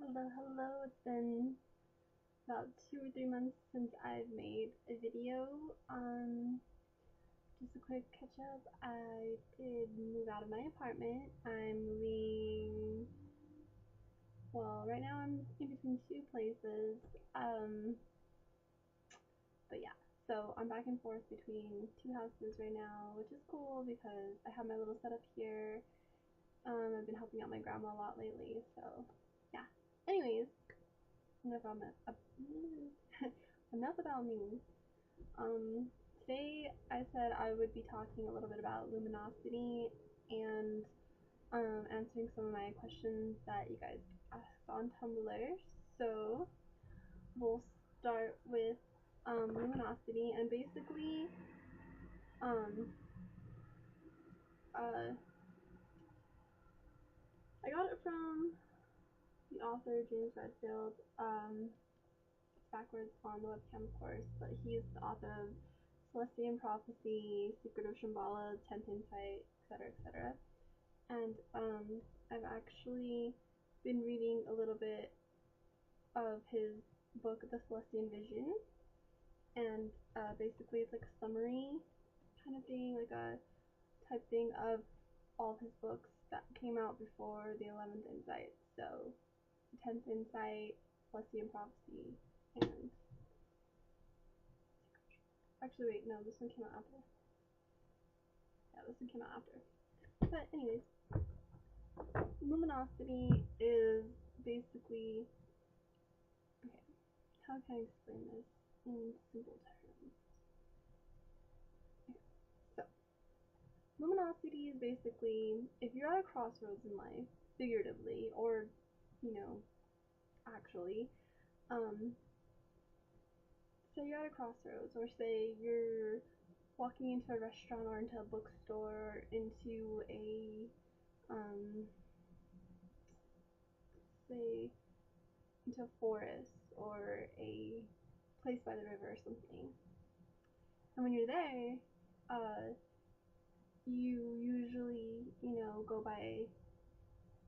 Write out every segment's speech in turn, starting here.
Hello, hello. It's been about 2 or 3 months since I've made a video. Just a quick catch up. I did move out of my apartment. I'm moving. Well, right now I'm in between two places. But yeah. So I'm back and forth between two houses right now, which is cool because I have my little setup here. I've been helping out my grandma a lot lately, so yeah. Anyways, enough enough about me. Today I said I would be talking a little bit about luminosity and answering some of my questions that you guys asked on Tumblr. So we'll start with luminosity, and basically um, uh, I got it from the author James Redfield. It's backwards on the webcam, of course, but he's the author of Celestian Prophecy, Secret of Shambhala, 10th Insight, etc., etc. And I've actually been reading a little bit of his book, The Celestian Vision, and basically it's like a summary kind of thing, like a type thing of all of his books that came out before the 11th Insight. So, 10th Insight, Celestian Prophecy, and actually wait, no, this one came out after. Yeah, this one came out after. But anyways, luminosity is basically, okay, how can I explain this in simple terms? Okay, so luminosity is basically if you're at a crossroads in life, figuratively or actually, um, say you're at a crossroads, or say you're walking into a restaurant or into a bookstore, into a say into a forest or a place by the river or something. And when you're there, you usually, go by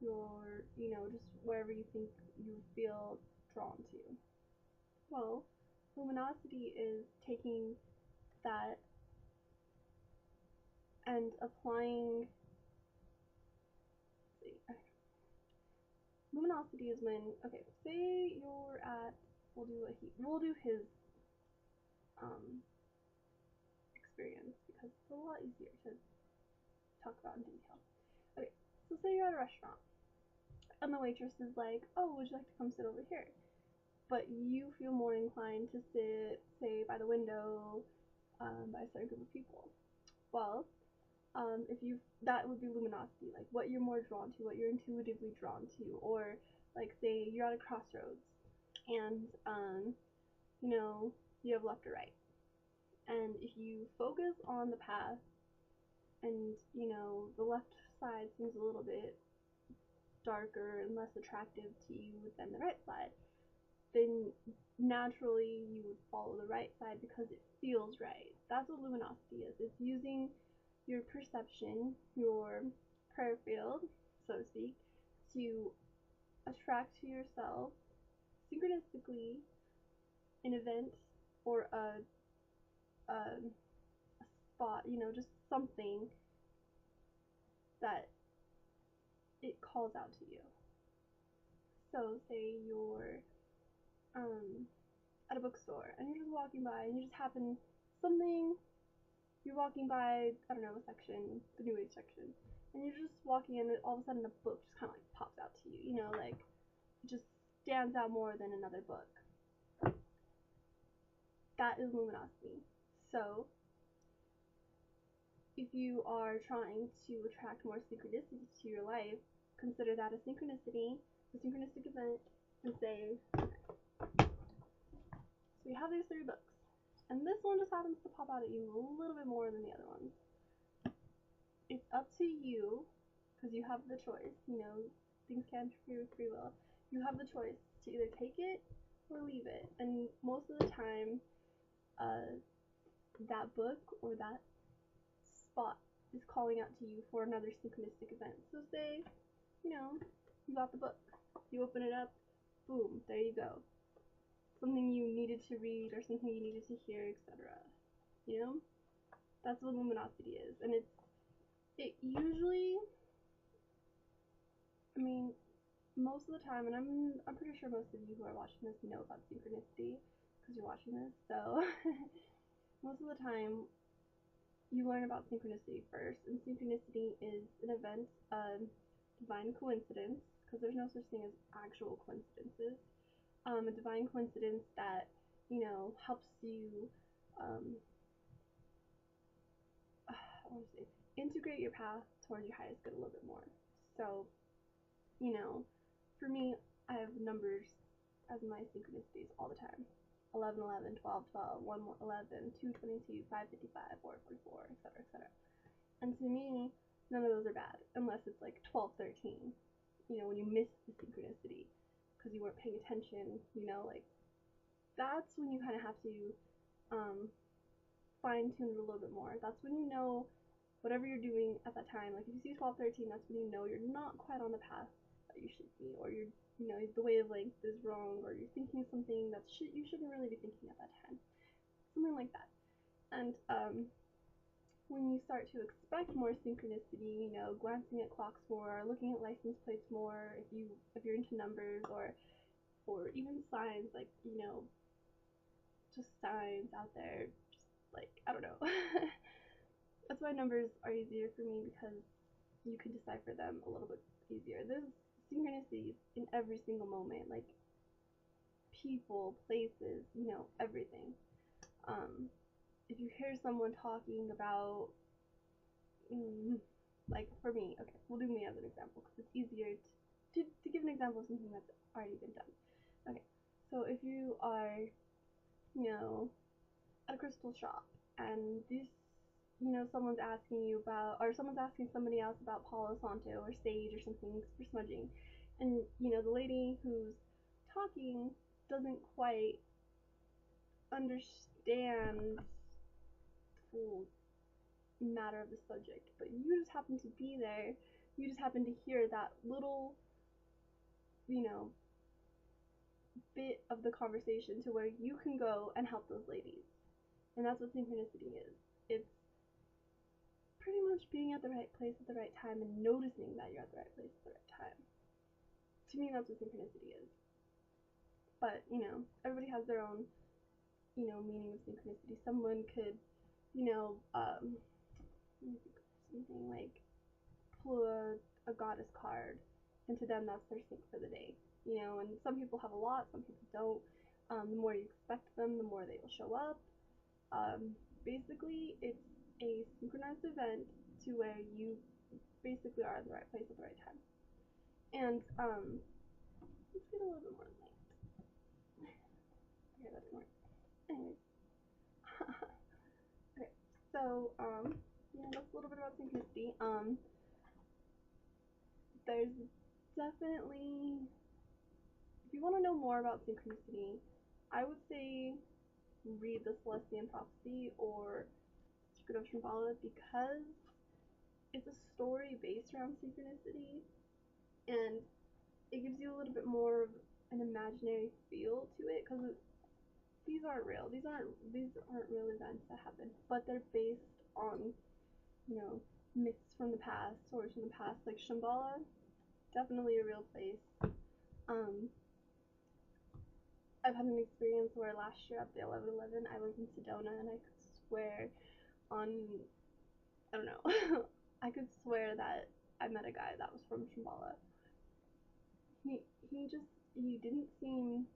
your, just wherever you think you feel drawn to. Well, luminosity is taking that and applying. Let's see, okay. Luminosity is when, okay, say you're at, we'll do his um experience because it's a lot easier to talk about in detail. Okay, so say you're at a restaurant and the waitress is like, oh, would you like to come sit over here? But you feel more inclined to sit, say, by the window, by a certain group of people. Well, if you that would be luminosity, like what you're more drawn to, what you're intuitively drawn to, or like say you're at a crossroads and you have left or right, and if you focus on the path and the left side seems a little bit darker and less attractive to you than the right side, then naturally you would follow the right side because it feels right. That's what luminosity is. It's using your perception, your prayer field, so to speak, to attract to yourself synchronistically an event or a spot, just something that it calls out to you. So say you're at a bookstore and you're just walking by and you just happen something you're walking by, I don't know, a section, the New Age section, and you're just walking in and all of a sudden a book just kind of like pops out to you, like it just stands out more than another book. That is luminosity. So if you are trying to attract more synchronicity to your life, consider that a synchronicity, a synchronistic event, and say, so you have these 3 books, and this one just happens to pop out at you a little bit more than the other ones. It's up to you, because you have the choice, things can interfere with free will. You have the choice to either take it or leave it, and most of the time, that book or that spot is calling out to you for another synchronistic event. So say, you got the book, you open it up, boom, there you go. Something you needed to read or something you needed to hear, etc. You know? That's what luminosity is. And it usually, I mean, most of the time, and I'm pretty sure most of you who are watching this know about synchronicity because you're watching this. So most of the time, you learn about synchronicity first, and synchronicity is an event of divine coincidence, because there's no such thing as actual coincidences. A divine coincidence that, you know, helps you, um, I want to say, integrate your path towards your highest good a little bit more. So, you know, for me, I have numbers as my synchronicities all the time. 11, 11, 12, 12, 1, 11, 2, 22, 5, 55, 4, 44, etc., etc. And to me, none of those are bad, unless it's like 12, 13. You know, when you miss the synchronicity because you weren't paying attention, you know, like that's when you kind of have to fine tune it a little bit more. That's when you know whatever you're doing at that time. Like if you see 12, 13, that's when you know you're not quite on the path that you should be, or you're, you know, the wavelength is wrong, or you're thinking something that you shouldn't really be thinking at that time. Something like that. And when you start to expect more synchronicity, you know, glancing at clocks more, looking at license plates more, if you're into numbers, or even signs, like, you know, just signs out there, just like, I don't know. That's why numbers are easier for me, because you can decipher them a little bit easier. There's synchronicities in every single moment, like people, places, you know, everything. If you hear someone talking about, like for me, okay, we'll do me as an example because it's easier to give an example of something that's already been done. Okay, so if you are, you know, at a crystal shop and this, you know, someone's asking you about, or someone's asking somebody else about Palo Santo or sage or something for smudging, and, you know, the lady who's talking doesn't quite understand the full matter of the subject, but you just happen to be there, you just happen to hear that little, you know, bit of the conversation to where you can go and help those ladies. And that's what synchronicity is. It's pretty much being at the right place at the right time and noticing that you're at the right place at the right time. To me, that's what synchronicity is. But, you know, everybody has their own, you know, meaning of synchronicity. Someone could, you know, something like pull a goddess card, and to them that's their sync for the day. You know, and some people have a lot, some people don't. The more you expect them, the more they will show up. Basically, it's a synchronized event to where you basically are in the right place at the right time. And let's get a little bit more light. Okay, that didn't work. Anyways, okay, so yeah, that's a little bit about synchronicity. There's definitely, if you want to know more about synchronicity, I would say read the Celestian Prophecy or Secret of Shambhala, because it's a story based around synchronicity, and it gives you a little bit more of an imaginary feel to it, because these aren't real. These aren't real events that happen, but they're based on, you know, myths from the past, stories from the past. Like Shambhala, definitely a real place. Um, I've had an experience where last year at the 11/11, I was in Sedona, and I could swear on, I don't know, I could swear that I met a guy that was from Shambhala. He he didn't seem,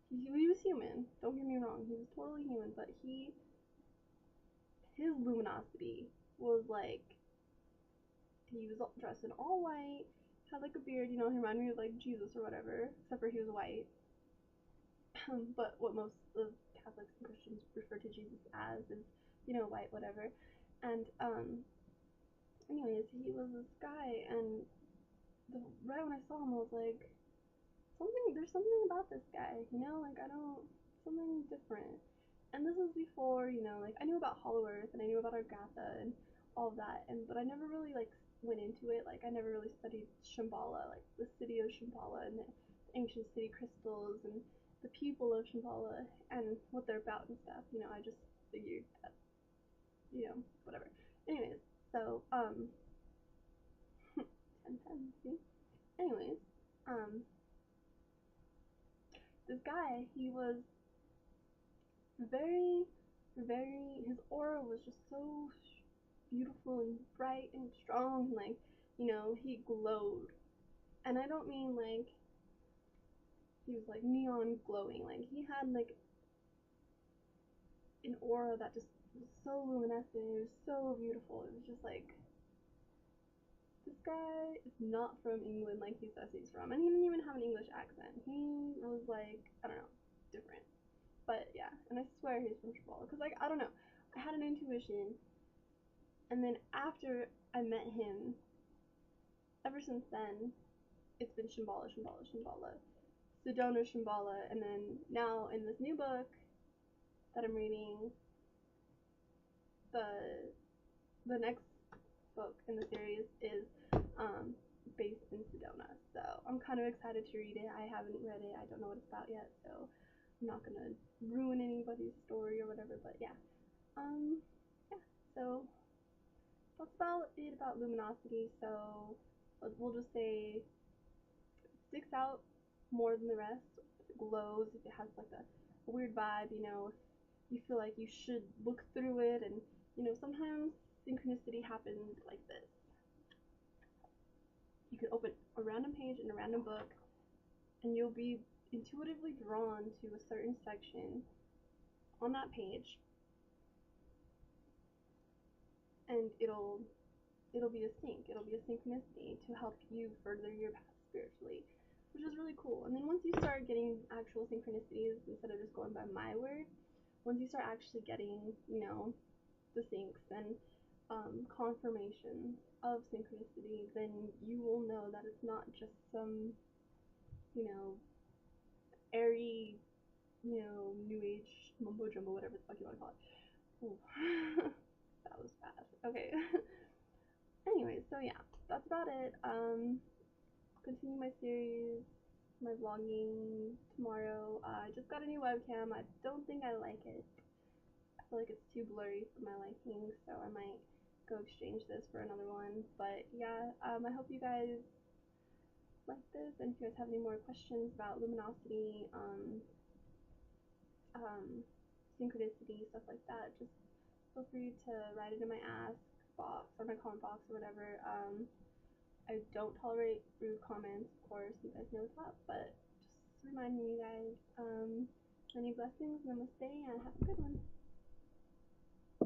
he was human. Don't get me wrong, he was totally human, but his luminosity was like, he was dressed in all white, had like a beard, you know, he reminded me of like Jesus or whatever, except for he was white. But what most of Catholics and Christians refer to Jesus as is, you know, white, whatever. And anyways, he was this guy, and right when I saw him, I was like, there's something about this guy, you know, like I don't, something different. And this was before, you know, like I knew about Hollow Earth and I knew about Argatha and all of that, and but I never really like went into it. Like I never really studied Shambhala, like the city of Shambhala and the ancient city crystals and the people of Shambhala and what they're about and stuff. You know, I just figured that, you know, whatever. Anyways, so 10, see? Anyways, this guy, he was very, his aura was just so beautiful and bright and strong, like, you know, he glowed. And I don't mean like he was like neon glowing, like he had like an aura that just was so luminescent, it was so beautiful. It was just like, this guy is not from England like he says he's from, and he didn't even have an English accent. He was like, I don't know, different. But yeah, and I swear he's from Shambhala, because like, I don't know, I had an intuition, and then after I met him, ever since then, it's been Shambhala, Shambhala, Shambhala, Sedona, Shambhala, and then now in this new book that I'm reading, the next book in the series is based in Sedona. So I'm kind of excited to read it. I haven't read it. I don't know what it's about yet, so I'm not gonna ruin anybody's story or whatever. But yeah, yeah. So that's about it about luminosity. So we'll just say it sticks out more than the rest. If it glows, if it has like a weird vibe, you know, if you feel like you should look through it, and you know, sometimes synchronicity happens like this. You could open a random page in a random book, and you'll be intuitively drawn to a certain section on that page, and it'll be a sync, it'll be a synchronicity to help you further your path spiritually, which is really cool. And then once you start getting actual synchronicities instead of just going by my word, once you start actually getting, you know, the syncs and confirmation of synchronicity, then you will know that it's not just some, you know, airy, you know, new age mumbo jumbo, whatever the fuck you want to call it. Ooh. That was bad. Okay. Anyway, so yeah, that's about it. Continue my series, my vlogging tomorrow. I just got a new webcam. I don't think I like it. I feel like it's too blurry for my liking, so I might go exchange this for another one. But yeah, I hope you guys like this, and if you guys have any more questions about luminosity, synchronicity, stuff like that, just feel free to write it in my ask box or my comment box or whatever. I don't tolerate rude comments, of course, you guys know that, but just reminding you guys, many blessings, namaste, and have a good one.